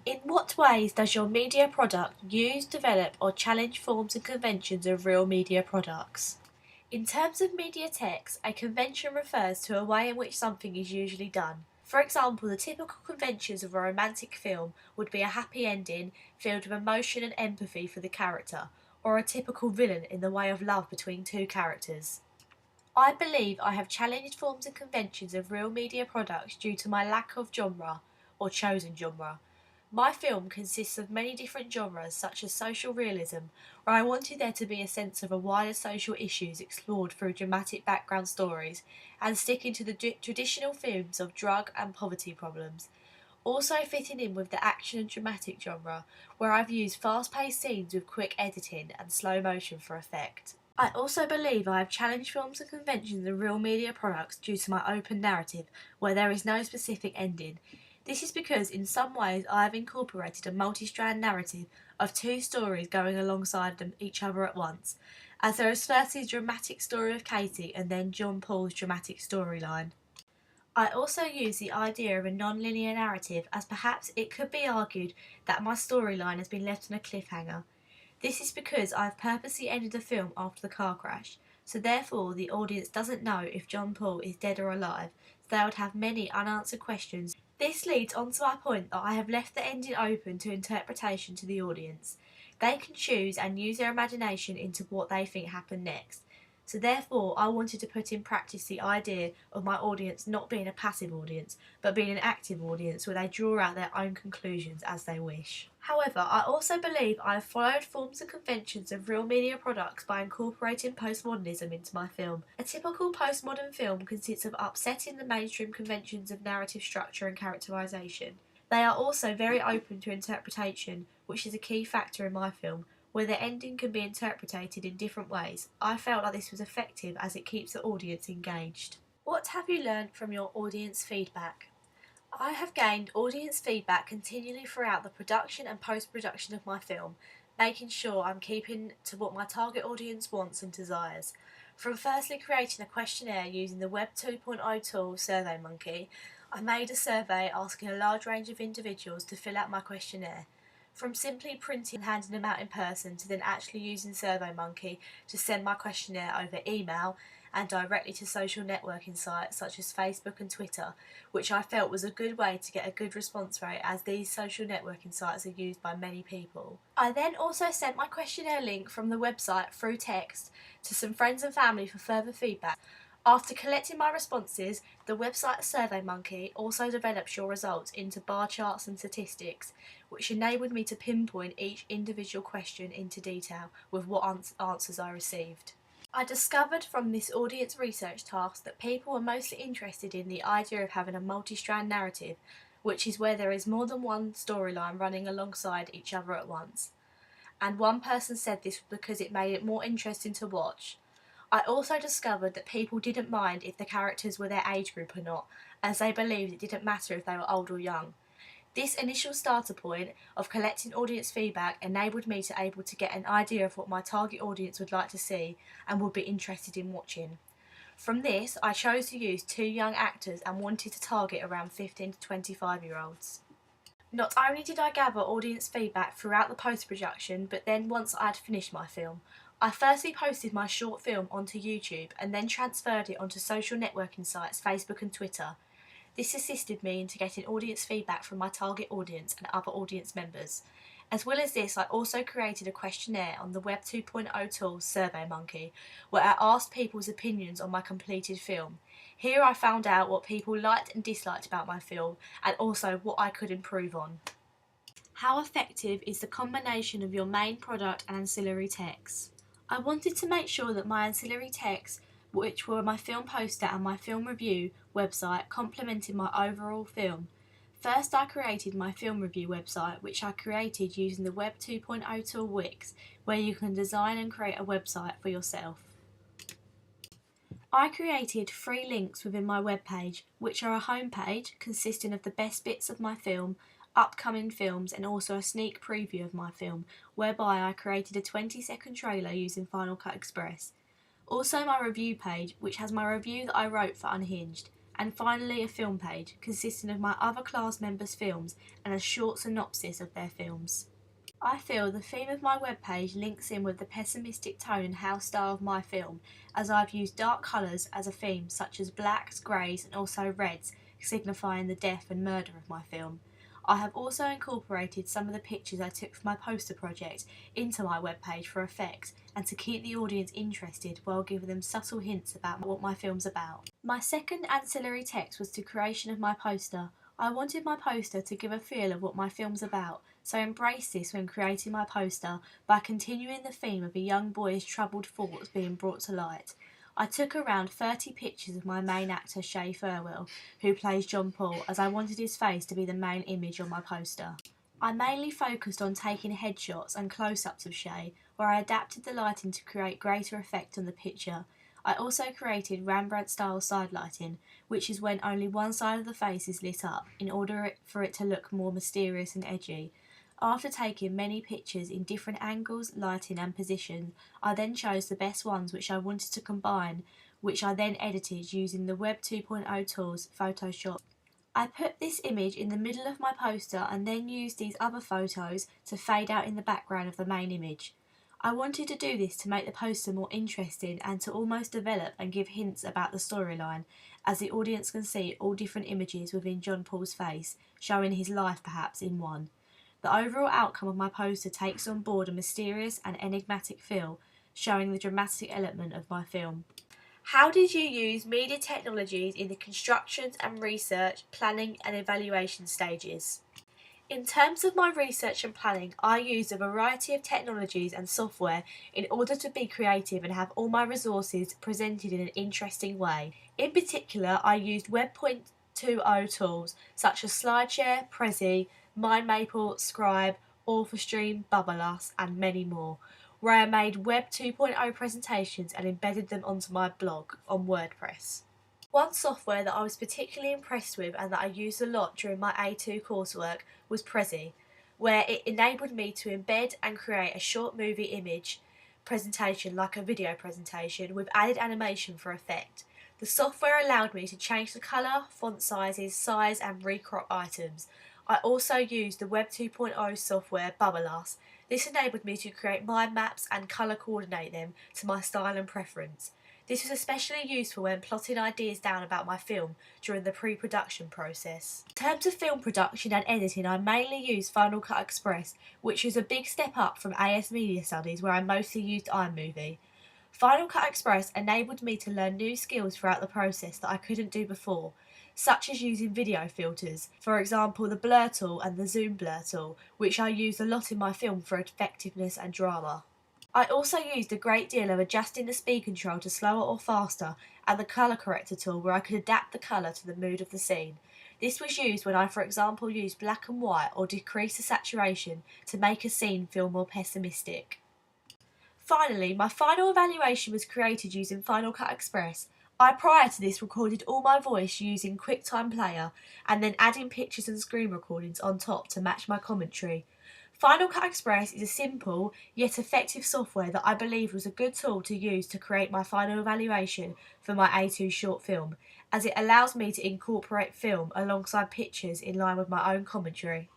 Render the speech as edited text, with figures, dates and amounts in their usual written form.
In what ways does your media product use, develop, or challenge forms and conventions of real media products? In terms of media text, a convention refers to a way in which something is usually done. For example, the typical conventions of a romantic film would be a happy ending filled with emotion and empathy for the character, or a typical villain in the way of love between two characters. I believe I have challenged forms and conventions of real media products due to my lack of genre, or chosen genre. My film consists of many different genres, such as social realism, where I wanted there to be a sense of a wider social issues explored through dramatic background stories, and sticking to the traditional themes of drug and poverty problems. Also fitting in with the action and dramatic genre, where I've used fast-paced scenes with quick editing and slow motion for effect. I also believe I have challenged films and conventions of real media products due to my open narrative, where there is no specific ending. This is because in some ways I have incorporated a multi-strand narrative of two stories going alongside each other at once, as there is firstly the dramatic story of Katie and then John Paul's dramatic storyline. I also use the idea of a non-linear narrative, as perhaps it could be argued that my storyline has been left on a cliffhanger. This is because I have purposely ended the film after the car crash, so therefore the audience doesn't know if John Paul is dead or alive, so they would have many unanswered questions. This leads on to my point that I have left the ending open to interpretation to the audience. They can choose and use their imagination into what they think happened next. So therefore I wanted to put in practice the idea of my audience not being a passive audience, but being an active audience where they draw out their own conclusions as they wish. However, I also believe I have followed forms and conventions of real media products by incorporating postmodernism into my film. A typical postmodern film consists of upsetting the mainstream conventions of narrative structure and characterization. They are also very open to interpretation, which is a key factor in my film, where the ending can be interpreted in different ways. I felt like this was effective as it keeps the audience engaged. What have you learned from your audience feedback? I have gained audience feedback continually throughout the production and post-production of my film, making sure I'm keeping to what my target audience wants and desires. From firstly creating a questionnaire using the Web 2.0 tool SurveyMonkey, I made a survey asking a large range of individuals to fill out my questionnaire. From simply printing and handing them out in person to then actually using SurveyMonkey to send my questionnaire over email and directly to social networking sites such as Facebook and Twitter, which I felt was a good way to get a good response rate as these social networking sites are used by many people. I then also sent my questionnaire link from the website through text to some friends and family for further feedback. After collecting my responses, the website SurveyMonkey also develops your results into bar charts and statistics, which enabled me to pinpoint each individual question into detail with what answers I received. I discovered from this audience research task that people were mostly interested in the idea of having a multi-strand narrative, which is where there is more than one storyline running alongside each other at once. And one person said this because it made it more interesting to watch. I also discovered that people didn't mind if the characters were their age group or not, as they believed it didn't matter if they were old or young. This initial starter point of collecting audience feedback enabled me to able to get an idea of what my target audience would like to see and would be interested in watching. From this, I chose to use two young actors and wanted to target around 15 to 25-year-olds. Not only did I gather audience feedback throughout the post-production, but then once I had finished my film, I firstly posted my short film onto YouTube and then transferred it onto social networking sites Facebook and Twitter. This assisted me into getting audience feedback from my target audience and other audience members. As well as this, I also created a questionnaire on the Web 2.0 tool SurveyMonkey, where I asked people's opinions on my completed film. Here I found out what people liked and disliked about my film, and also what I could improve on. How effective is the combination of your main product and ancillary texts? I wanted to make sure that my ancillary texts, which were my film poster and my film review website, complemented my overall film. First, I created my film review website, which I created using the Web 2.0 tool Wix, where you can design and create a website for yourself. I created 3 links within my webpage, which are a homepage consisting of the best bits of my film, upcoming films, and also a sneak preview of my film, whereby I created a 20-second trailer using Final Cut Express. Also my review page, which has my review that I wrote for Unhinged, and finally a film page consisting of my other class members' films and a short synopsis of their films. I feel the theme of my webpage links in with the pessimistic tone and house style of my film, as I've used dark colours as a theme, such as blacks, greys and also reds, signifying the death and murder of my film. I have also incorporated some of the pictures I took for my poster project into my webpage for effect and to keep the audience interested while giving them subtle hints about what my film's about. My second ancillary text was the creation of my poster. I wanted my poster to give a feel of what my film's about, so I embraced this when creating my poster by continuing the theme of a young boy's troubled thoughts being brought to light. I took around 30 pictures of my main actor Shay Furwell, who plays John Paul, as I wanted his face to be the main image on my poster. I mainly focused on taking headshots and close-ups of Shay, where I adapted the lighting to create greater effect on the picture. I also created Rembrandt-style side lighting, which is when only one side of the face is lit up, in order for it to look more mysterious and edgy. After taking many pictures in different angles, lighting and position, I then chose the best ones which I wanted to combine, which I then edited using the Web 2.0 tools Photoshop. I put this image in the middle of my poster and then used these other photos to fade out in the background of the main image. I wanted to do this to make the poster more interesting and to almost develop and give hints about the storyline, as the audience can see all different images within John Paul's face, showing his life perhaps in one. The overall outcome of my poster takes on board a mysterious and enigmatic feel, showing the dramatic element of my film. How did you use media technologies in the construction and research, planning and evaluation stages? In terms of my research and planning, I used a variety of technologies and software in order to be creative and have all my resources presented in an interesting way. In particular, I used Web 2.0 tools such as SlideShare, Prezi, MindMaple, Scribe, AuthorStream, Bubbleless, and many more, where I made Web 2.0 presentations and embedded them onto my blog on WordPress. One software that I was particularly impressed with and that I used a lot during my A2 coursework was Prezi, where it enabled me to embed and create a short movie image presentation like a video presentation with added animation for effect. The software allowed me to change the colour, font sizes, size and recrop items. I also used the Web 2.0 software Bubbleless. This enabled me to create mind maps and colour coordinate them to my style and preference. This was especially useful when plotting ideas down about my film during the pre-production process. In terms of film production and editing, I mainly used Final Cut Express, which was a big step up from AS Media Studies where I mostly used iMovie. Final Cut Express enabled me to learn new skills throughout the process that I couldn't do before, such as using video filters, for example the blur tool and the zoom blur tool, which I used a lot in my film for effectiveness and drama. I also used a great deal of adjusting the speed control to slower or faster and the colour corrector tool where I could adapt the colour to the mood of the scene. This was used when I, for example, used black and white or decreased the saturation to make a scene feel more pessimistic. Finally, my final evaluation was created using Final Cut Express. I prior to this recorded all my voice using QuickTime Player and then adding pictures and screen recordings on top to match my commentary. Final Cut Express is a simple yet effective software that I believe was a good tool to use to create my final evaluation for my A2 short film, as it allows me to incorporate film alongside pictures in line with my own commentary.